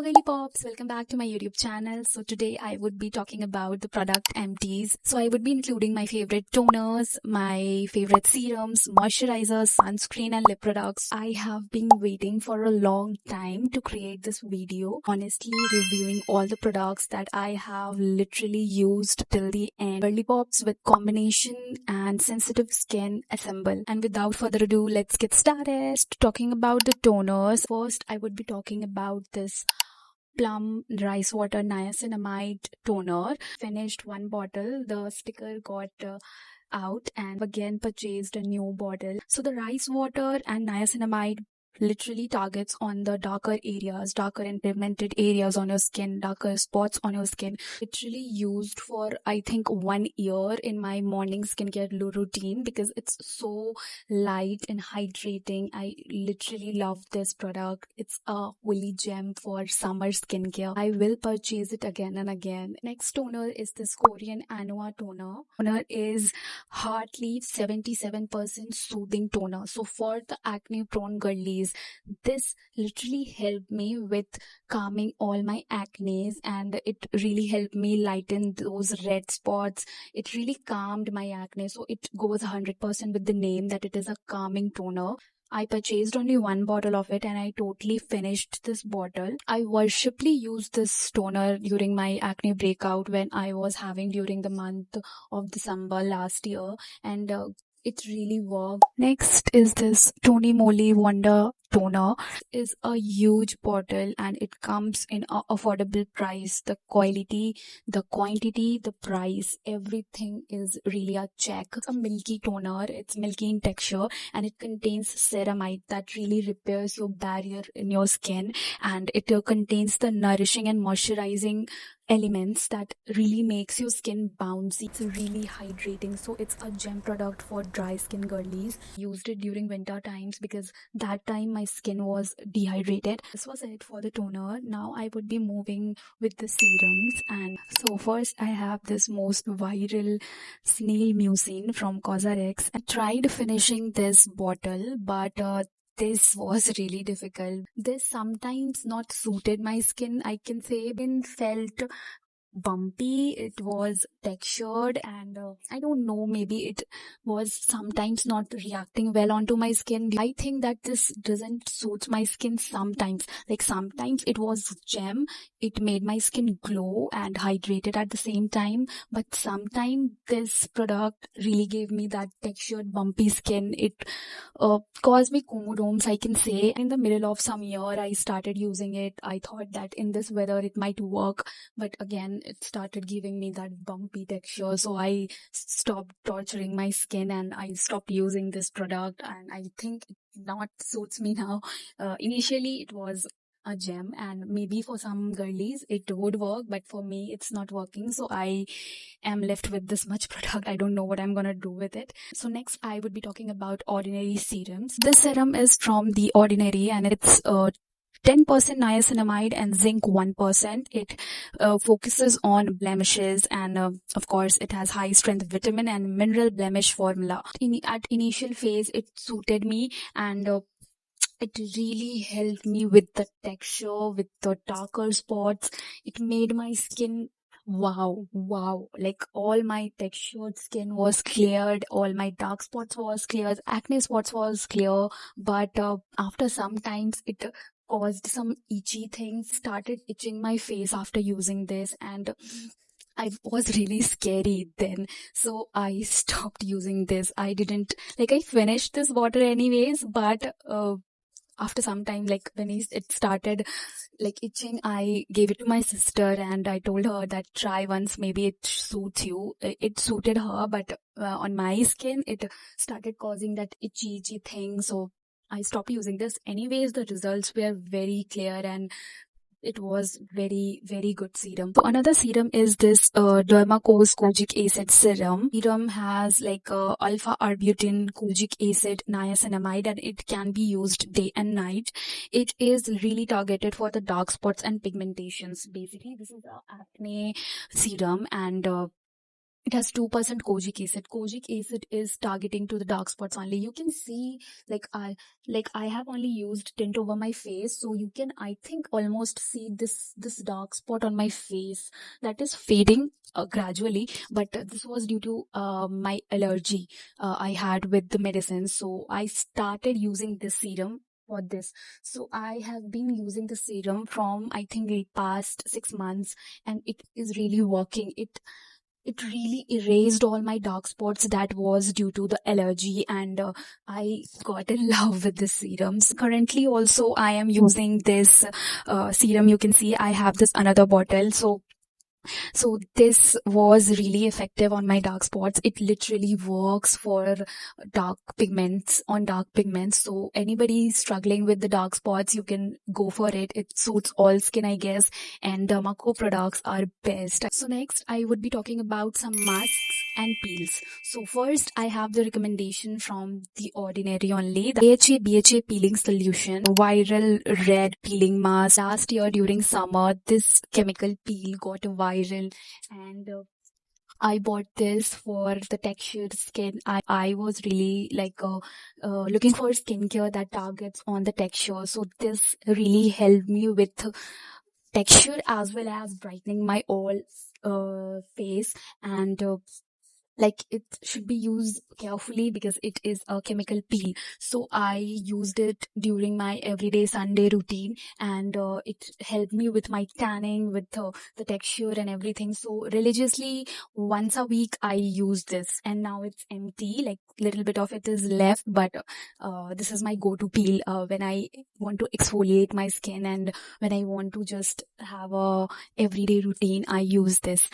Hello girly pops, welcome back to my YouTube channel. So today I would be talking about the product empties. So I would be including my favorite toners, my favorite serums, moisturizers, sunscreen and lip products. I have been waiting for a long time to create this video, honestly reviewing all the products that I have literally used till the end. Girly pops with combination and sensitive skin assemble. And without further ado, let's get started. Talking about the toners, first I would be talking about this Plum Rice Water Niacinamide Toner. Finished one bottle, the sticker got out and again purchased a new bottle. So the rice water and niacinamide literally targets on the darker areas, darker and pigmented areas on your skin, darker spots on your skin. Literally used for I think 1 year in my morning skincare routine because it's so light and hydrating. I literally love this product. It's a holy gem for summer skincare. I will purchase it again and again. Next toner is this Korean Anoa toner. Toner is hardly 77% soothing toner. So for the acne prone girlies, this literally helped me with calming all my acne and it really helped me lighten those red spots. It really calmed my acne. So it goes 100% with the name that it is a calming toner. I purchased only one bottle of it and I totally finished this bottle. I worshipfully used this toner during my acne breakout when I was having during the month of December last year, and it really worked. Next is this Tony Moly Wonder Toner. Is a huge bottle and it comes in a affordable price. The quality, the quantity, the price, everything is really a check. It's a milky toner. It's milky in texture and it contains ceramide that really repairs your barrier in your skin, and it contains the nourishing and moisturizing elements that really makes your skin bouncy. It's really hydrating, so it's a gem product for dry skin girlies. Used it during winter times because that time my skin was dehydrated. This was it for the toner. Now I would be moving with the serums, and so first I have this most viral snail mucin from Cosrx. I tried finishing this bottle, but this was really difficult. This sometimes not suited my skin, I can say. It felt bumpy, it was textured, and I don't know, maybe it was sometimes not reacting well onto my skin. I think that this doesn't suit my skin sometimes. Like sometimes it was gem, it made my skin glow and hydrated at the same time, but sometimes this product really gave me that textured bumpy skin. It caused me comodomes, I can say. In the middle of some year I started using it. I thought that in this weather it might work, but again it started giving me that bumpy texture, so I stopped torturing my skin and I stopped using this product, and I think it not suits me now. Initially it was a gem and maybe for some girlies it would work, but for me it's not working, so I am left with this much product. I don't know what I'm gonna do with it. So next I would be talking about Ordinary serums. This serum is from The Ordinary and it's 10% niacinamide and zinc 1%. It focuses on blemishes, and of course it has high strength vitamin and mineral blemish formula. At initial phase it suited me, and it really helped me with the texture, with the darker spots. It made my skin wow, like all my textured skin was cleared, all my dark spots was cleared, acne spots was clear, but after some times it caused some itchy things. Started itching my face after using this, and I was really scary then, so I stopped using this. I didn't like, I finished this bottle anyways, but after some time, like when it started like itching, I gave it to my sister and I told her that try once, maybe it suits you. It suited her, but on my skin it started causing that itchy thing, so I stopped using this. Anyways, the results were very clear and it was very good serum. So another serum is this Dermacos kojic acid serum. Serum has like alpha arbutin, kojic acid, niacinamide, and it can be used day and night. It is really targeted for the dark spots and pigmentations. Basically this is a acne serum, and it has 2% kojic acid. Kojic acid is targeting to the dark spots only. You can see, I have only used tint over my face, so you can, I think, almost see this dark spot on my face that is fading gradually. But this was due to my allergy I had with the medicine. So I started using this serum for this. So I have been using the serum from, I think, the past 6 months, and it is really working. It really erased all my dark spots that was due to the allergy, and I got in love with the serums. Currently also I am using this serum. You can see I have this another bottle. So this was really effective on my dark spots. It literally works for dark pigments. So anybody struggling with the dark spots, you can go for it. It suits all skin, I guess. And Dermaco products are best. So next I would be talking about some masks and peels. So first I have the recommendation from The Ordinary only. The BHA peeling solution, viral red peeling mask. Last year during summer, this chemical peel got viral, and I bought this for the textured skin. I was really looking for skincare that targets on the texture. So this really helped me with texture as well as brightening my all face. And it should be used carefully because it is a chemical peel. So I used it during my everyday Sunday routine, and it helped me with my tanning, with the texture and everything. So religiously once a week I use this, and now it's empty, like little bit of it is left, but this is my go-to peel when I want to exfoliate my skin, and when I want to just have a everyday routine, I use this.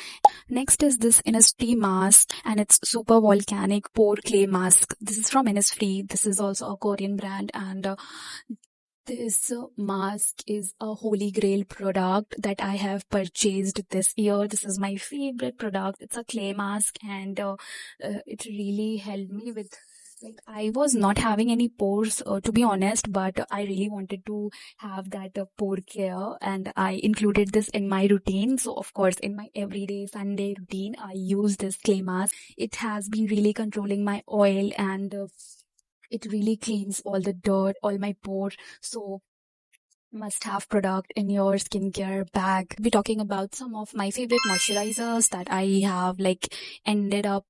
Next is this Innisfree mask, and it's super volcanic pore clay mask. This is from Innisfree. This is also a Korean brand, and this mask is a holy grail product that I have purchased this year. This is my favorite product. It's a clay mask, and it really helped me with, I was not having any pores to be honest, but I really wanted to have that pore care, and I included this in my routine. So of course in my everyday Sunday routine I use this clay mask. It has been really controlling my oil, and it really cleans all the dirt, all my pore. So must have product in your skincare bag. We're talking about some of my favorite moisturizers that I have ended up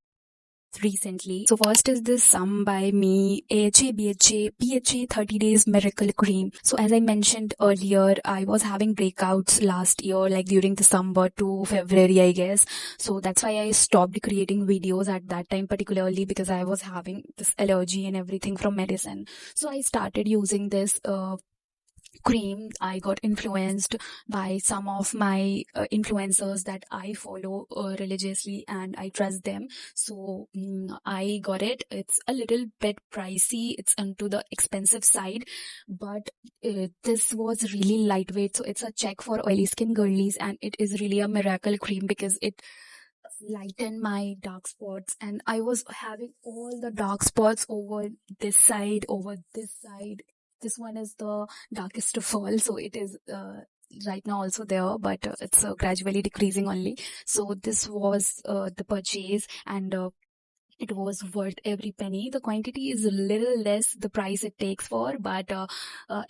recently. So first is this Some by Me AHA BHA PHA 30 Days Miracle Cream. So as I mentioned earlier, I was having breakouts last year, like during December to February, I guess. So that's why I stopped creating videos at that time, particularly because I was having this allergy and everything from medicine. So I started using this cream. I got influenced by some of my influencers that I follow religiously, and I trust them. So I got it. It's a little bit pricey. It's onto the expensive side, but this was really lightweight. So it's a check for oily skin girlies, and it is really a miracle cream because it lighten my dark spots, and I was having all the dark spots over this side, over this side. This one is the darkest of all, so it is right now also there, but it's gradually decreasing only. So this was the purchase, and it was worth every penny. The quantity is a little less the price it takes for, but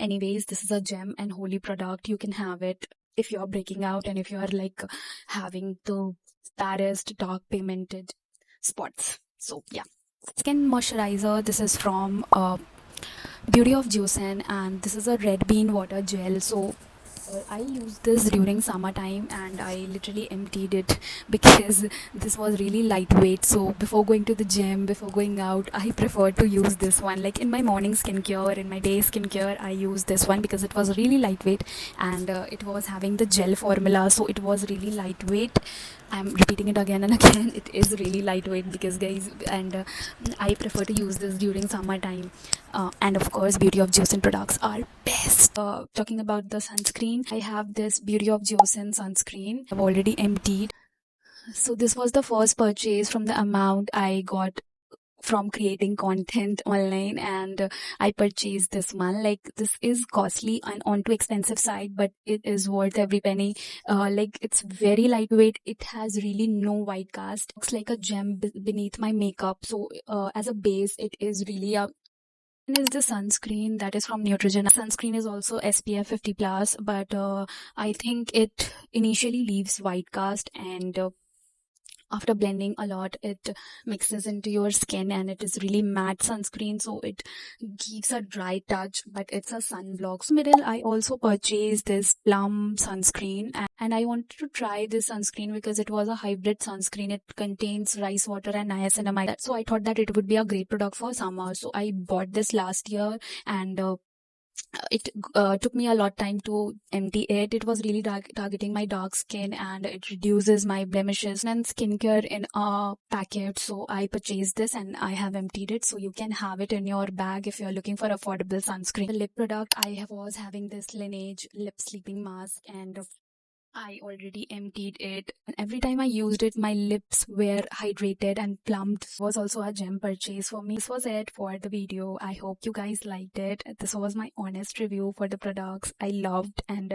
anyways, this is a gem and holy product. You can have it if you're breaking out, and if you're having the baddest dark pigmented spots. So yeah. Skin moisturizer, this is from Beauty of Joseon, and this is a red bean water gel. So I used this during summertime, and I literally emptied it because this was really lightweight. So before going to the gym, before going out, I prefer to use this one. Like in my morning skincare, in my day skincare, I use this one because it was really lightweight, and it was having the gel formula, so it was really lightweight. I'm repeating it again and again. It is really lightweight because guys, and I prefer to use this during summertime. And of course, Beauty of Joseon products are best. Talking about the sunscreen, I have this Beauty of Joseon sunscreen. I've already emptied. So this was the first purchase from the amount I got from creating content online, and I purchased this one. Like, this is costly and on too expensive side, but it is worth every penny. Like, it's very lightweight. It has really no white cast. Looks like a gem beneath my makeup. So as a base, it is really a is the sunscreen that is from Neutrogena. Sunscreen is also SPF 50 plus, but I think it initially leaves white cast, and after blending a lot, it mixes into your skin, and it is really matte sunscreen, so it gives a dry touch, but it's a sunblock. So middle, I also purchased this Plum sunscreen, and I wanted to try this sunscreen because it was a hybrid sunscreen. It contains rice water and niacinamide, so I thought that it would be a great product for summer. So I bought this last year, and it took me a lot time to empty it. It was really targeting my dark skin, and it reduces my blemishes and skincare in a packet. So I purchased this and I have emptied it, so you can have it in your bag if you're looking for affordable sunscreen. The lip product, was having this Laneige lip sleeping mask, and I already emptied it. Every time I used it, my lips were hydrated and plumped. It was also a gem purchase for me. This was it for the video. I hope you guys liked it. This was my honest review for the products I loved, and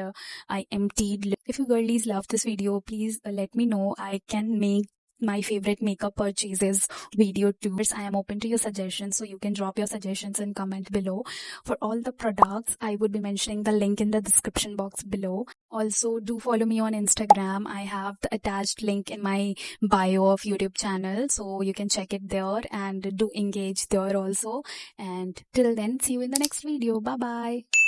I emptied. If you girlies love this video, please let me know. I can make my favorite makeup purchases video too. I am open to your suggestions, so you can drop your suggestions and comment below. For all the products, I would be mentioning the link in the description box below. Also, do follow me on Instagram. I have the attached link in my bio of YouTube channel, so you can check it there and do engage there also. And till then, see you in the next video. Bye bye.